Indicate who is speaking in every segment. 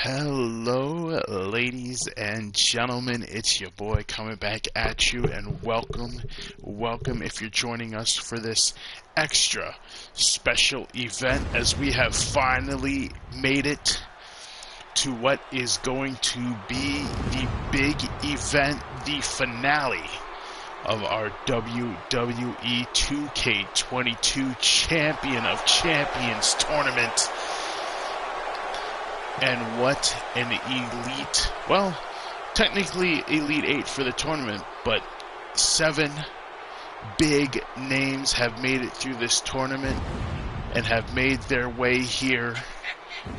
Speaker 1: Hello, ladies and gentlemen, it's your boy coming back at you, and welcome if you're joining us for this extra special event as we have finally made it to what is going to be the big event, the finale of our Wwe 2K22 Champion of Champions tournament. And what an elite, well, technically Elite 8 for the tournament, but 7 big names have made it through this tournament and have made their way here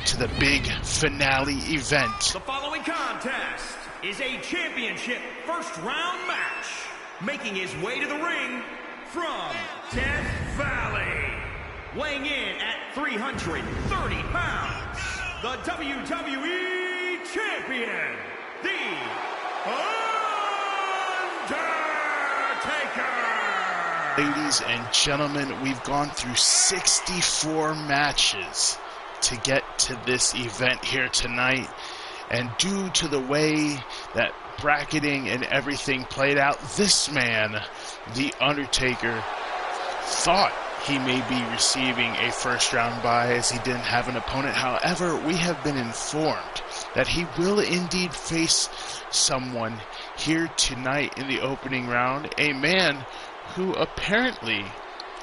Speaker 1: to the big finale event.
Speaker 2: The following contest is a championship first round match. Making his way to the ring from Death Valley, weighing in at 330 pounds, the WWE Champion, The Undertaker!
Speaker 1: Ladies and gentlemen, we've gone through 64 matches to get to this event here tonight, and due to the way that bracketing and everything played out, this man, The Undertaker, thought he may be receiving a first round bye as he didn't have an opponent. However, we have been informed that he will indeed face someone here tonight in the opening round, a man who apparently,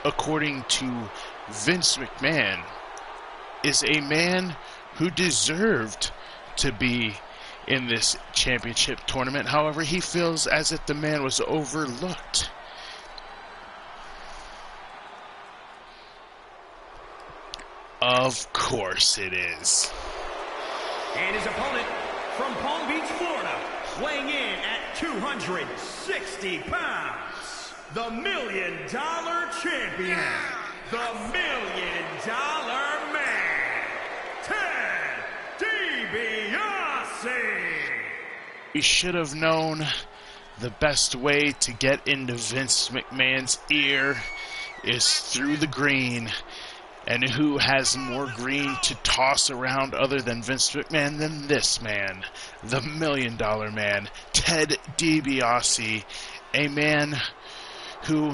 Speaker 1: according to Vince McMahon, is a man who deserved to be in this championship tournament. However, he feels as if the man was overlooked. Of course it is.
Speaker 2: And his opponent from Palm Beach, Florida, weighing in at 260 pounds, the $1 Million Champion, the $1 Million Man, Ted DiBiase.
Speaker 1: We should have known the best way to get into Vince McMahon's ear is through the green. And who has more green to toss around other than Vince McMahon than this man, the $1 Million Man, Ted DiBiase, a man who,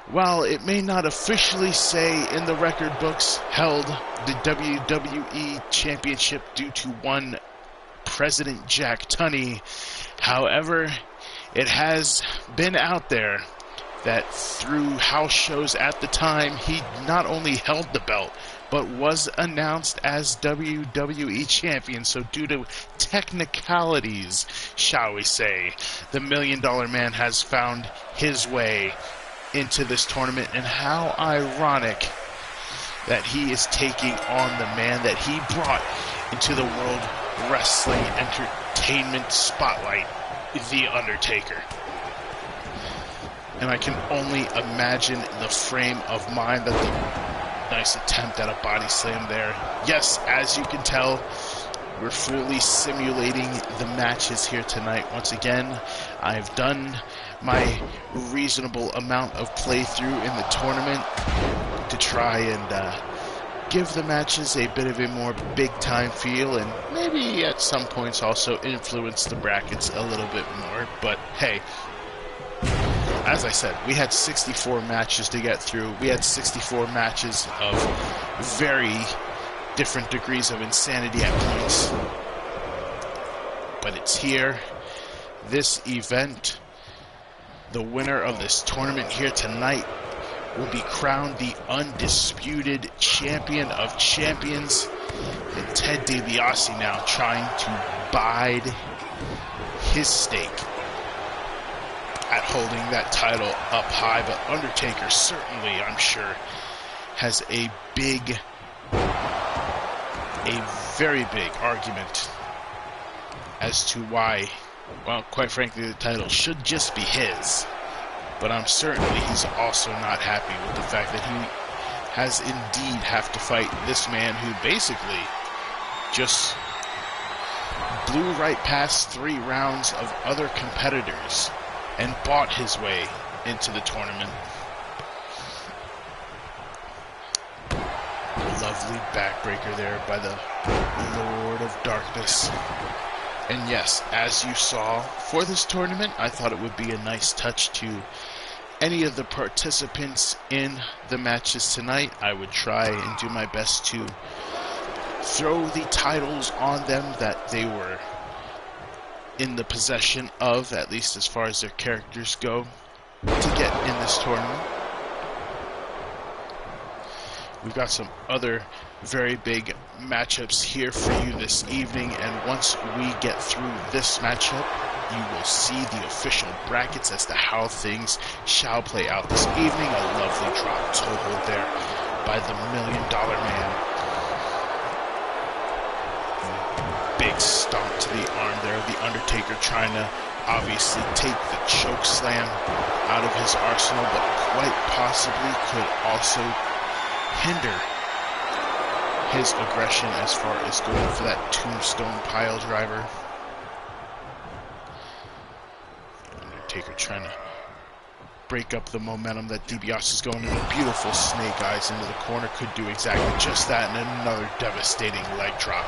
Speaker 1: while it may not officially say in the record books, held the WWE Championship due to one President Jack Tunney. However, it has been out there that through house shows at the time, he not only held the belt, but was announced as WWE Champion. So due to technicalities, shall we say, the $1 Million Man has found his way into this tournament. And how ironic that he is taking on the man that he brought into the World Wrestling Entertainment spotlight, The Undertaker. And I can only imagine the frame of mind that the nice attempt at a body slam there. Yes, as you can tell, we're fully simulating the matches here tonight. Once again, I've done my reasonable amount of playthrough in the tournament to try and give the matches a bit of a more big-time feel, and maybe at some points also influence the brackets a little bit more. But hey, as I said, we had 64 matches to get through. We had 64 matches of very different degrees of insanity at points. But it's here. This event, the winner of this tournament here tonight, will be crowned the undisputed champion of champions. And Ted DiBiase now trying to bide his stake at holding that title up high. But Undertaker certainly, I'm sure, has a very big argument as to why, well, quite frankly, the title should just be his. But I'm certain he's also not happy with the fact that he has indeed have to fight this man who basically just blew right past 3 rounds of other competitors and bought his way into the tournament. Love lovely backbreaker there by the Lord of Darkness. And yes, as you saw, for this tournament, I thought it would be a nice touch to any of the participants in the matches tonight. I would try and do my best to throw the titles on them that they were in the possession of, at least as far as their characters go, to get in this tournament. We've got some other very big matchups here for you this evening, and once we get through this matchup, you will see the official brackets as to how things shall play out this evening. A lovely drop toe hold there by the $1 Million Man. Big stomp to the arm there. The Undertaker trying to obviously take the choke slam out of his arsenal, but quite possibly could also hinder his aggression as far as going for that tombstone pile driver. Undertaker trying to break up the momentum that DiBiase's going in. A beautiful snake eyes into the corner could do exactly just that, and another devastating leg drop.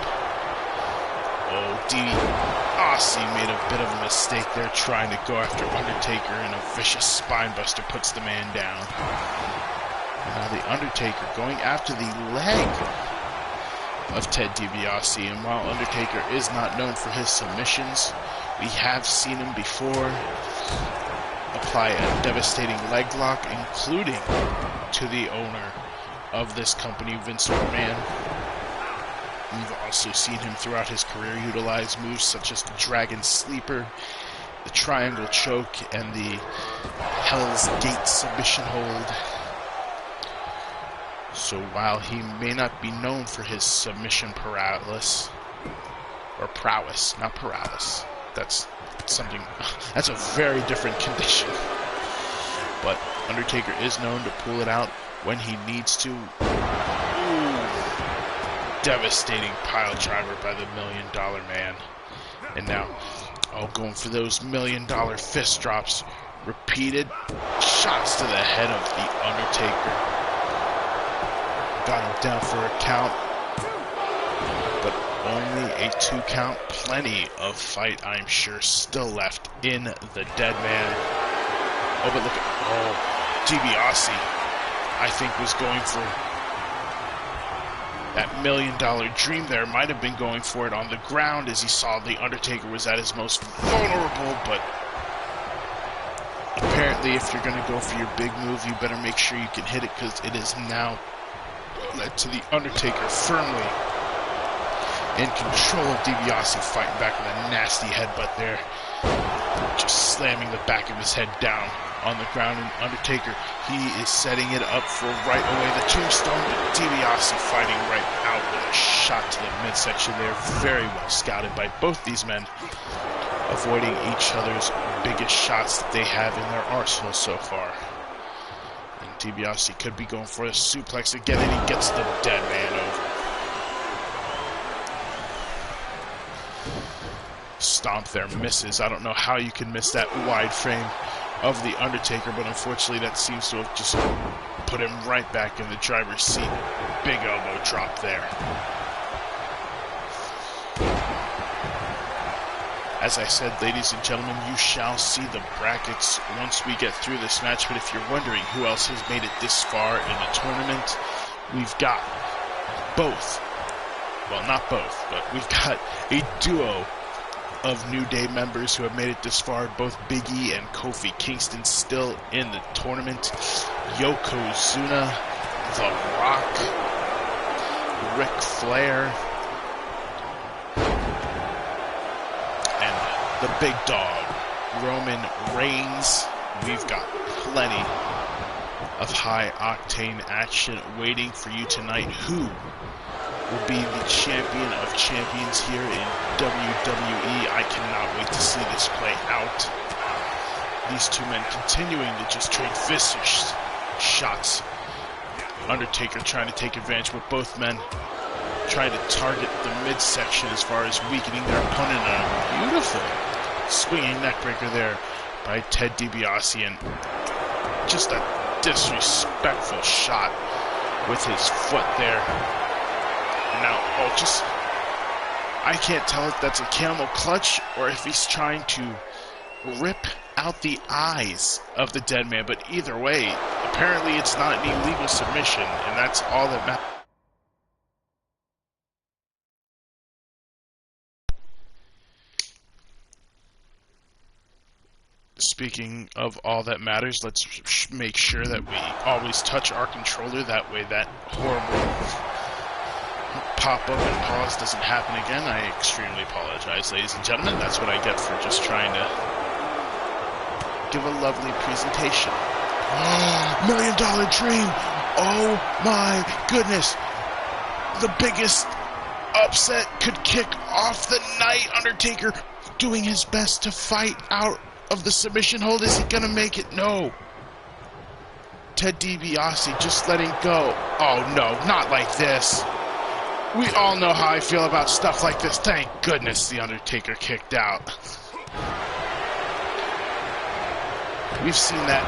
Speaker 1: Oh, DiBiase made a bit of a mistake there trying to go after Undertaker, and a vicious spine buster puts the man down. Now the Undertaker going after the leg of Ted DiBiase, and while Undertaker is not known for his submissions, we have seen him before apply a devastating leg lock, including to the owner of this company, Vince McMahon. We've also seen him throughout his career utilize moves such as the Dragon Sleeper, the Triangle Choke, and the Hell's Gate Submission Hold. So while he may not be known for his submission prowess, not paralysis, that's something, that's a very different condition. But Undertaker is known to pull it out when he needs to. Ooh, devastating pile driver by the $1 Million Man. And now, going for those $1 Million fist drops. Repeated shots to the head of the Undertaker. Got him down for a count, but only a 2 count. Plenty of fight, I'm sure, still left in the dead man. Oh, but look at, DiBiase, I think, was going for that $1 Million Dream there. Might have been going for it on the ground as he saw the Undertaker was at his most vulnerable, but apparently if you're going to go for your big move, you better make sure you can hit it, because it is now led to the Undertaker firmly in control of DiBiase, fighting back with a nasty headbutt there. Just slamming the back of his head down on the ground. And Undertaker, he is setting it up for right away the tombstone, but DiBiase fighting right out with a shot to the midsection there. Very well scouted by both these men, avoiding each other's biggest shots that they have in their arsenal so far. DiBiase could be going for a suplex again, and he gets the dead man over. Stomp there, misses. I don't know how you can miss that wide frame of the Undertaker, but unfortunately that seems to have just put him right back in the driver's seat. Big elbow drop there. As I said, ladies and gentlemen, you shall see the brackets once we get through this match. But if you're wondering who else has made it this far in the tournament, we've got both. Well, not both, but we've got a duo of New Day members who have made it this far. Both Big E and Kofi Kingston still in the tournament. Yokozuna, The Rock, Ric Flair, the big dog, Roman Reigns. We've got plenty of high-octane action waiting for you tonight. Who will be the champion of champions here in WWE? I cannot wait to see this play out. These two men continuing to just trade vicious shots. Undertaker trying to take advantage, but both men trying to target the midsection as far as weakening their opponent. A beautiful swinging neckbreaker there by Ted DiBiase, and just a disrespectful shot with his foot there And now, oh, just, I can't tell if that's a camel clutch or if he's trying to rip out the eyes of the dead man. But either way, apparently it's not an illegal submission, and that's all that matters. Speaking of all that matters, let's make sure that we always touch our controller. That way that horrible pop-up and pause doesn't happen again. I extremely apologize, ladies and gentlemen. That's what I get for just trying to give a lovely presentation. $1 million dream! Oh my goodness! The biggest upset could kick off the night. Undertaker doing his best to fight out of the submission hold. Is he gonna make it? No. Ted DiBiase just letting go. Oh no, not like this. We all know how I feel about stuff like this. Thank goodness the Undertaker kicked out. We've seen that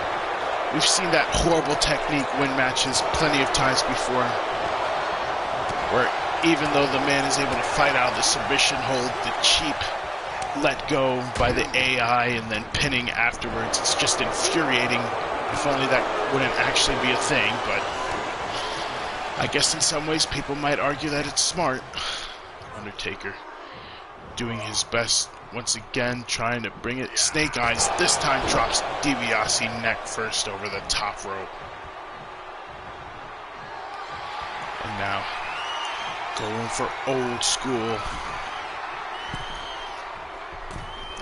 Speaker 1: horrible technique win matches plenty of times before, where even though the man is able to fight out of the submission hold, the cheap let go by the AI and then pinning afterwards, it's just infuriating. If only that wouldn't actually be a thing, but I guess in some ways people might argue that it's smart. Undertaker doing his best once again, trying to bring it. Snake Eyes this time drops DiBiase neck first over the top rope. And now going for old school.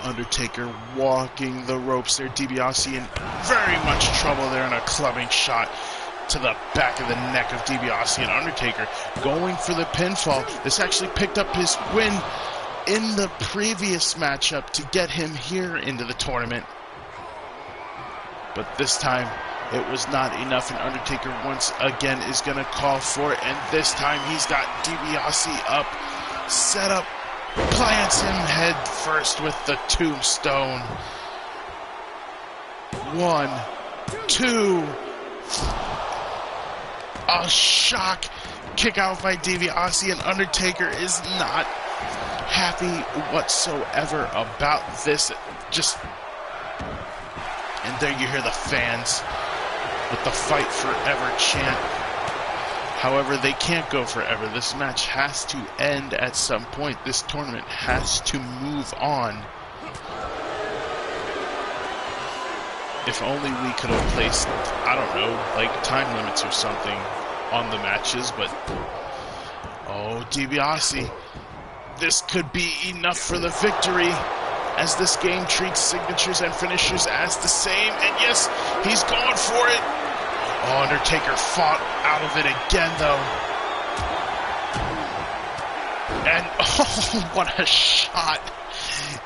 Speaker 1: Undertaker walking the ropes there. DiBiase in very much trouble there, and a clubbing shot to the back of the neck of DiBiase. And Undertaker going for the pinfall. This actually picked up his win in the previous matchup to get him here into the tournament. But this time it was not enough, and Undertaker once again is going to call for it. And this time he's got DiBiase up, set up, plants him head first with the tombstone. 1, 2. A shock kick out by DiBiase, and Undertaker is not happy whatsoever about this. And there you hear the fans with the fight forever chant. However, they can't go forever. This match has to end at some point. This tournament has to move on. If only we could have placed, I don't know, like time limits or something on the matches, but oh, DiBiase, this could be enough for the victory, as this game treats signatures and finishers as the same. And yes, he's going for it. Oh, Undertaker fought out of it again, though. And oh, what a shot.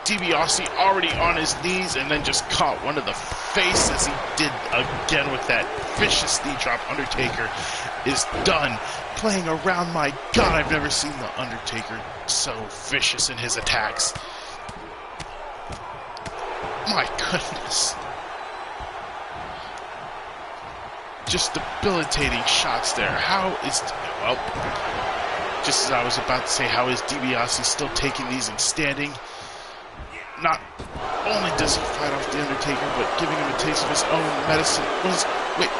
Speaker 1: DiBiase already on his knees, and then just caught one to the face as he did again with that vicious knee drop. Undertaker is done playing around. My God, I've never seen the Undertaker so vicious in his attacks. My goodness. Just debilitating shots there. How is, well, just as I was about to say, how is DiBiase still taking these and standing? Not only does he fight off the Undertaker, but giving him a taste of his own medicine. Wait,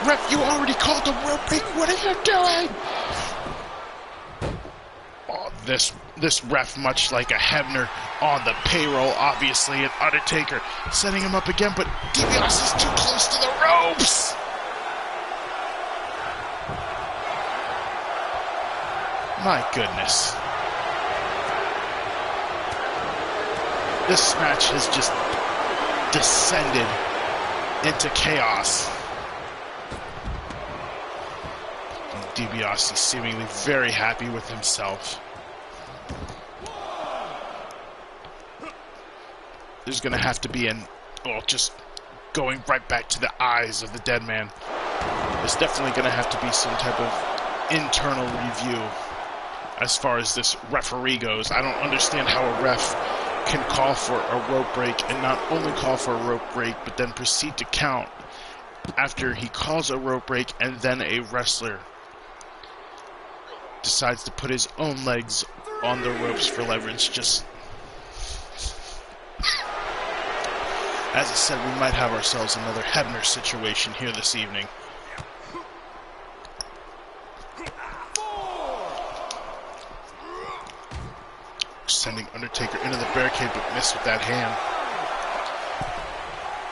Speaker 1: ref, you already called the rope break. What are you doing? Oh, this ref, much like a Hebner on the payroll, obviously, and Undertaker setting him up again, but DiBiase is too close to the ropes. My goodness. This match has just descended into chaos. And DiBiase seemingly very happy with himself. There's going to have to be just going right back to the eyes of the dead man. There's definitely going to have to be some type of internal review as far as this referee goes. I don't understand how a ref can call for a rope break and not only call for a rope break, but then proceed to count after he calls a rope break and then a wrestler decides to put his own legs on the ropes for leverage. Just as I said, we might have ourselves another Hebner situation here this evening. Sending Undertaker into the barricade, but missed with that hand.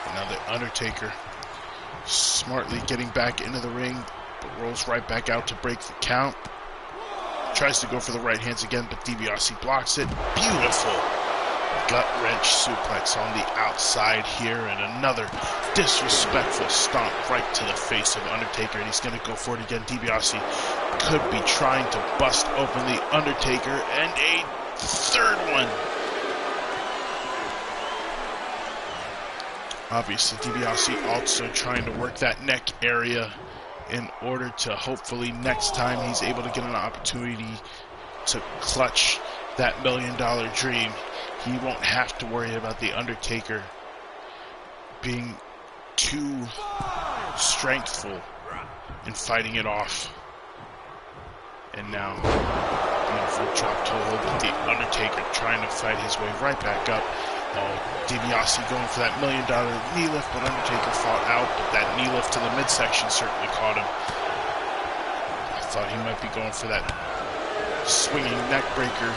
Speaker 1: And now the Undertaker smartly getting back into the ring, but rolls right back out to break the count. Tries to go for the right hands again, but DiBiase blocks it. Beautiful gut-wrench suplex on the outside here, and another disrespectful stomp right to the face of Undertaker, and he's going to go for it again. DiBiase could be trying to bust open the Undertaker, and a third one. Obviously, DiBiase also trying to work that neck area in order to hopefully next time he's able to get an opportunity to clutch that $1 million dream, he won't have to worry about the Undertaker being too strengthful in fighting it off. And now, beautiful drop toe hold with the Undertaker trying to fight his way right back up. Oh, DiBiase going for that $1 million knee lift, but Undertaker fought out, but that knee lift to the midsection certainly caught him. I thought he might be going for that swinging neck breaker,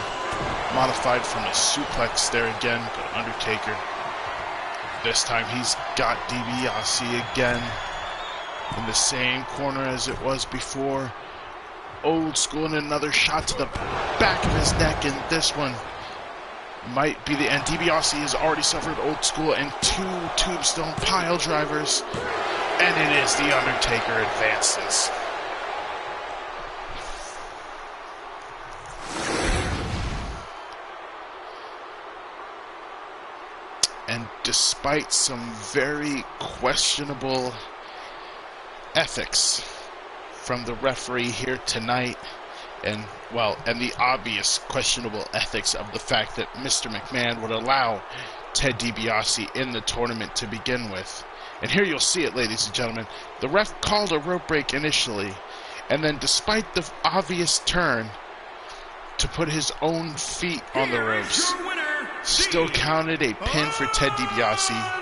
Speaker 1: modified from a suplex there again, but Undertaker, this time he's got DiBiase again in the same corner as it was before. Old school, and another shot to the back of his neck, and this one might be the end. DiBiase has already suffered old school and 2 tombstone pile drivers, and it is the Undertaker advances. And despite some very questionable ethics from the referee here tonight, and the obvious questionable ethics of the fact that Mr. McMahon would allow Ted DiBiase in the tournament to begin with. And here you'll see it, ladies and gentlemen. The ref called a rope break initially, and then despite the obvious turn to put his own feet on the ropes, still counted a pin for Ted DiBiase.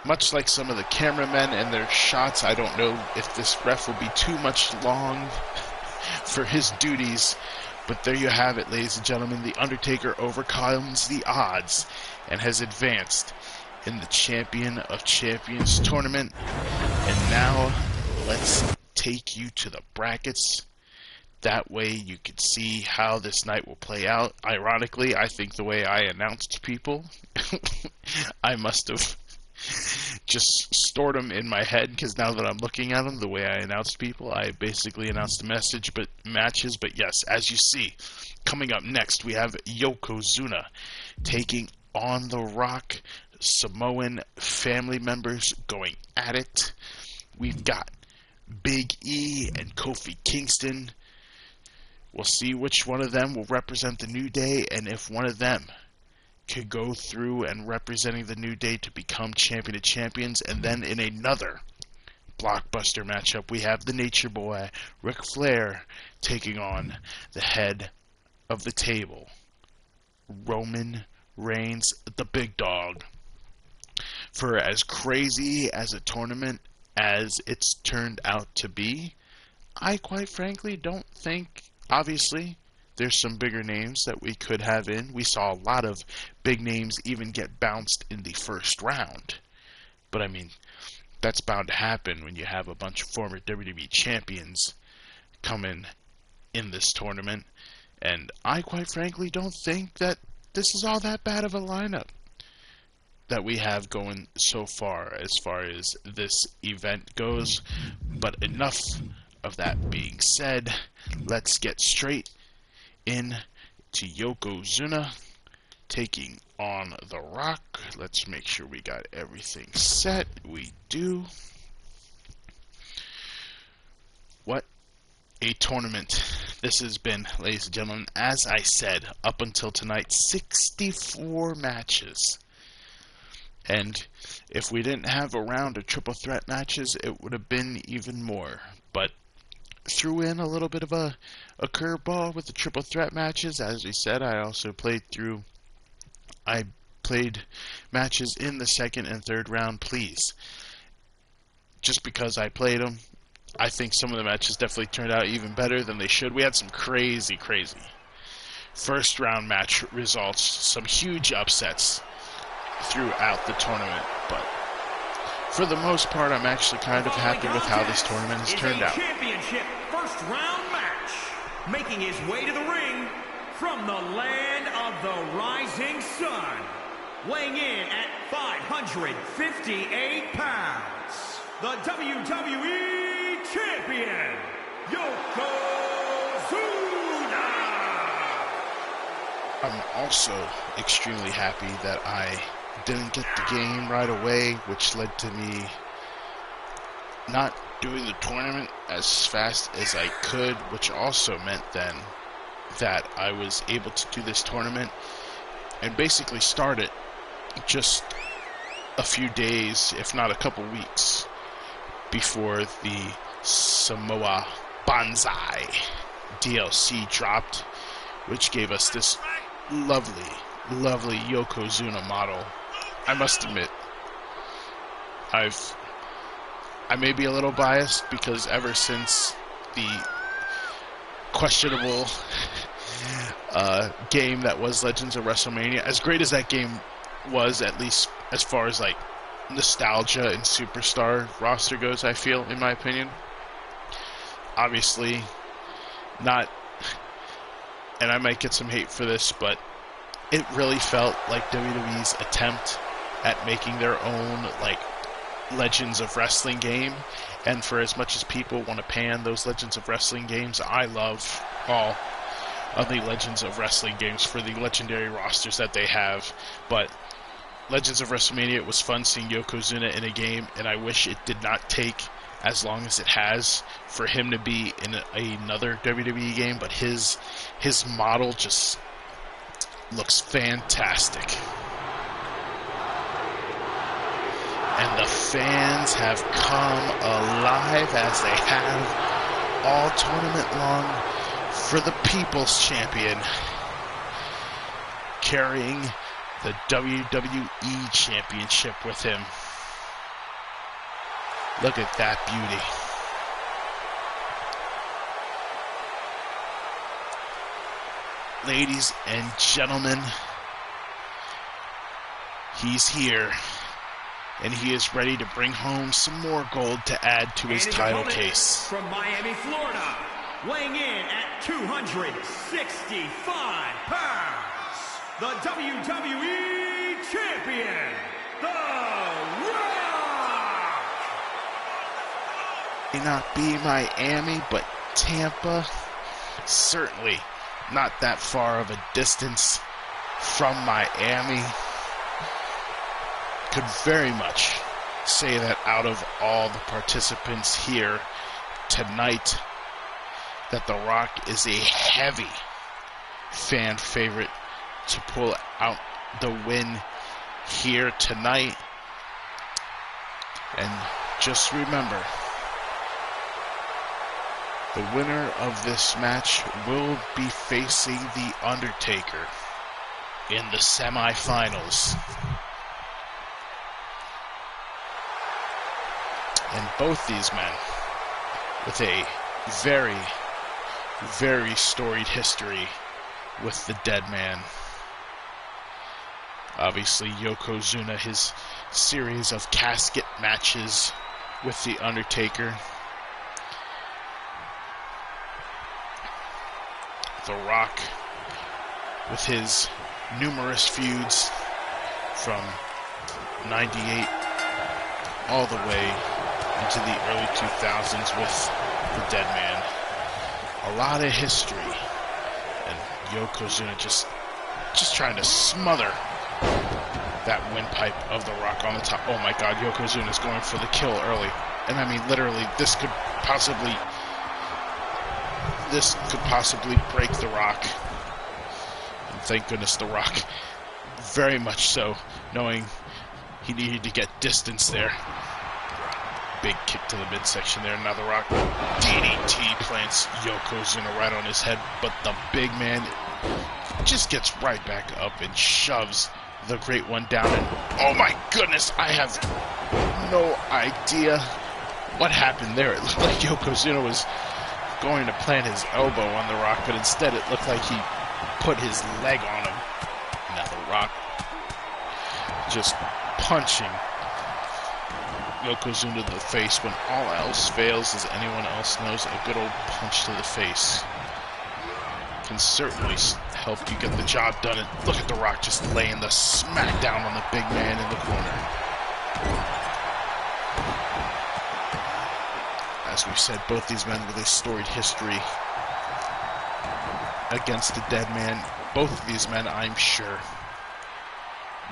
Speaker 1: Much like some of the cameramen and their shots, I don't know if this ref will be too much long for his duties. But there you have it, ladies and gentlemen. The Undertaker overcomes the odds and has advanced in the Champion of Champions tournament. And now, let's take you to the brackets. That way you can see how this night will play out. Ironically, I think the way I announced people, I must have just stored them in my head, because now that I'm looking at them, the way I announced people, I basically announced the matches. But yes, as you see, coming up next, we have Yokozuna taking on The Rock. Samoan family members going at it. We've got Big E and Kofi Kingston. We'll see which one of them will represent the New Day, and if one of them could go through and representing the New Day to become Champion of Champions. And then in another blockbuster matchup, we have the Nature Boy, Ric Flair, taking on the head of the table, Roman Reigns, the big dog. For as crazy as a tournament as it's turned out to be, I quite frankly don't think, obviously, there's some bigger names that we could have in. We saw a lot of big names even get bounced in the first round. But I mean, that's bound to happen when you have a bunch of former WWE champions coming in this tournament. And I quite frankly don't think that this is all that bad of a lineup that we have going so far as this event goes. But enough of that being said, let's get straight in to Yokozuna taking on The Rock. Let's make sure we got everything set. We do. What a tournament this has been, ladies and gentlemen. As I said, up until tonight, 64 matches. And if we didn't have a round of triple threat matches, it would have been even more. but threw in a little bit of a curveball with the triple threat matches. As we said, I played matches in the second and third round. Please, just because I played them, I think some of the matches definitely turned out even better than they should. We had some crazy first round match results, some huge upsets throughout the tournament, but for the most part, I'm actually kind of happy with how this tournament has turned out.
Speaker 2: Championship first round match, making his way to the ring from the land of the rising sun, weighing in at 558 pounds, the WWE Champion, Yokozuna.
Speaker 1: I'm also extremely happy that I didn't get the game right away, which led to me not doing the tournament as fast as I could, which also meant then that I was able to do this tournament and basically start it just a few days, if not a couple weeks, before the Samoa Banzai DLC dropped, which gave us this lovely Yokozuna model. I must admit, I may be a little biased because ever since the questionable game that was Legends of WrestleMania, as great as that game was, at least as far as like nostalgia and superstar roster goes, I feel, in my opinion, obviously not, and I might get some hate for this, but it really felt like WWE's attempt at making their own like Legends of Wrestling game. And for as much as people want to pan those Legends of Wrestling games, I love all of the Legends of Wrestling games for the legendary rosters that they have. But Legends of WrestleMania, it was fun seeing Yokozuna in a game, and I wish it did not take as long as it has for him to be in another WWE game, but his model just looks fantastic. And the fans have come alive, as they have all tournament long, for the People's Champion, carrying the WWE Championship with him. Look at that beauty. Ladies and gentlemen, he's here. And he is ready to bring home some more gold to add to his title case.
Speaker 2: From Miami, Florida, weighing in at 265 pounds, the WWE Champion, The Rock!
Speaker 1: May not be Miami, but Tampa, certainly not that far of a distance from Miami. Could very much say that out of all the participants here tonight, that The Rock is a heavy fan favorite to pull out the win here tonight. And just remember, the winner of this match will be facing The Undertaker in the semifinals. And both these men, with a very, very storied history with the dead man. Obviously, Yokozuna, his series of casket matches with The Undertaker. The Rock, with his numerous feuds from '98 all the way into the early 2000s with the dead man. A lot of history. And Yokozuna just trying to smother that windpipe of The Rock on the top. Oh my God, Yokozuna's going for the kill early. And I mean, literally, this could possibly break The Rock. And thank goodness The Rock, very much so, knowing he needed to get distance there. big kick to the midsection there. Now The Rock DDT plants Yokozuna right on his head, but the big man just gets right back up and shoves the Great One down. And oh my goodness, I have no idea what happened there. It looked like Yokozuna was going to plant his elbow on The Rock, but instead it looked like he put his leg on him. Now The Rock just punching Yokozuna to the face when all else fails, as anyone else knows, a good old punch to the face can certainly help you get the job done. And look at The Rock just laying the smack down on the big man in the corner. As we've said, both these men with a storied history against the dead man. Both of these men, I'm sure,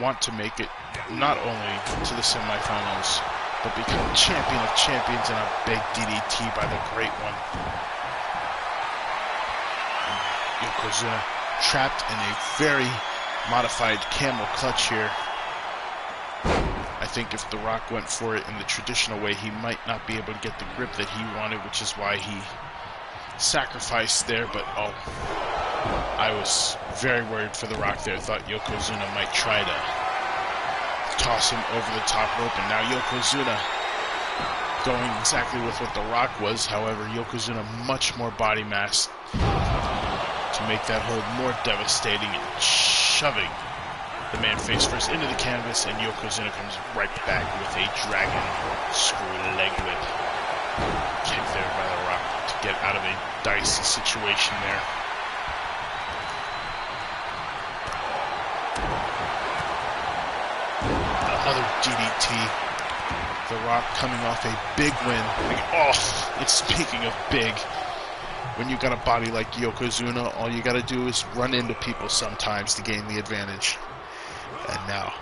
Speaker 1: want to make it not only to the semifinals, but become champion of champions in a big DDT by the Great One. Yokozuna trapped in a very modified camel clutch here. I think if The Rock went for it in the traditional way, he might not be able to get the grip that he wanted, which is why he sacrificed there. But oh, I was very worried for The Rock there. Thought Yokozuna might try to toss him over the top rope, and now Yokozuna going exactly with what The Rock was. However, Yokozuna much more body mass to make that hold more devastating, and shoving the man face first into the canvas, and Yokozuna comes right back with a dragon screw leg whip kick there by The Rock to get out of a dicey situation there. Another DDT. The Rock coming off a big win. Oh, and speaking of big, when you got a body like Yokozuna, all you got to do is run into people sometimes to gain the advantage. And now,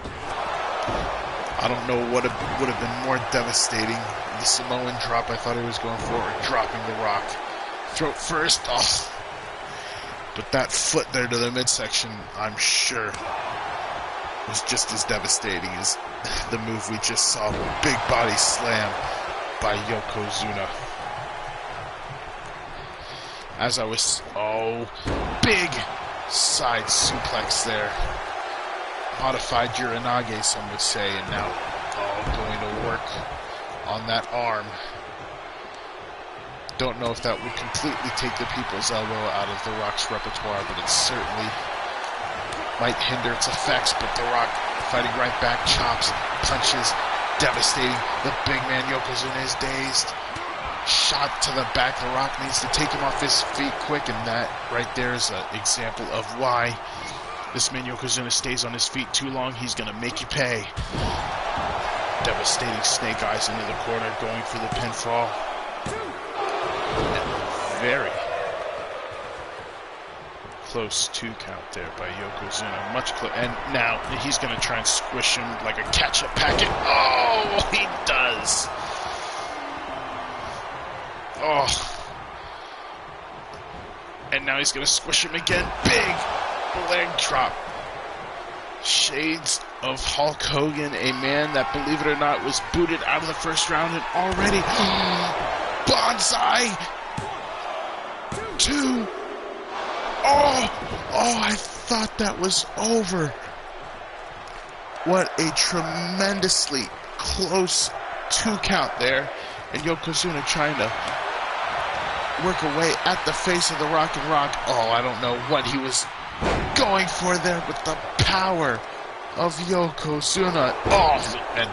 Speaker 1: I don't know what would have been more devastating. The Samoan drop I thought he was going for, or dropping The Rock. Throat first, oh. But that foot there to the midsection, I'm sure, was just as devastating as the move we just saw. Big body slam by Yokozuna. As I was, oh, big side suplex there. Modified Uranage, some would say, and now going to work on that arm. Don't know if that would completely take the people's elbow out of The Rock's repertoire, but it certainly might hinder its effects. But The Rock fighting right back, chops, punches, devastating. The big man Yokozuna is dazed. Shot to the back. The Rock needs to take him off his feet quick, and that right there is an example of why this man Yokozuna stays on his feet too long. He's going to make you pay. Devastating snake eyes into the corner, going for the pinfall. And very close 2 count there by Yokozuna. Much close. And now he's going to try and squish him like a ketchup packet. Oh, he does. Oh. And now he's going to squish him again. Big leg drop. Shades of Hulk Hogan, a man that, believe it or not, was booted out of the first round and already bonsai 2. Oh, I thought that was over. What a tremendously close 2 count there, and Yokozuna trying to work away at the face of The Rock and Rock. Oh, I don't know what he was going for there, but the power of Yokozuna. Oh, and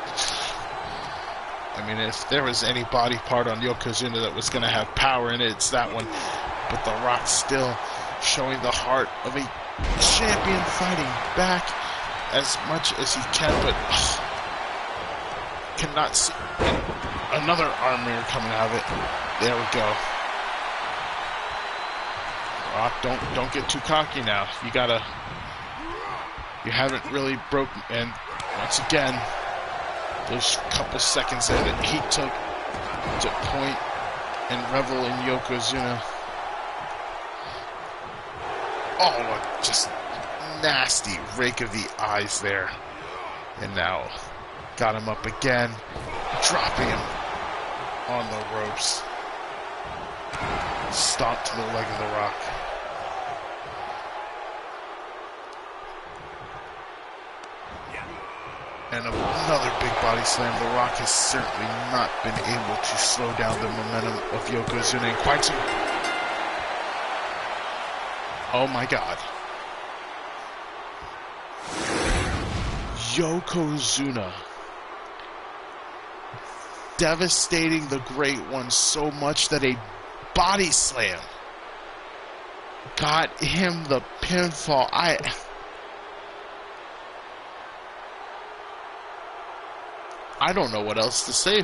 Speaker 1: I mean, if there was any body part on Yokozuna that was going to have power in it, it's that one. But The Rock still showing the heart of a champion, fighting back as much as he can, but cannot see. And another arm mirror coming out of it. There we go. Rock, don't get too cocky now. You haven't really broken. And once again, those couple seconds there that he took to point and revel in Yokozuna. Oh, just nasty rake of the eyes there. And now got him up again, dropping him on the ropes. Stomp to the leg of The Rock. And another big body slam. The Rock has certainly not been able to slow down the momentum of Yokozuna in quite some... Oh my God. Yokozuna devastating the Great One so much that a body slam got him the pinfall. I don't know what else to say.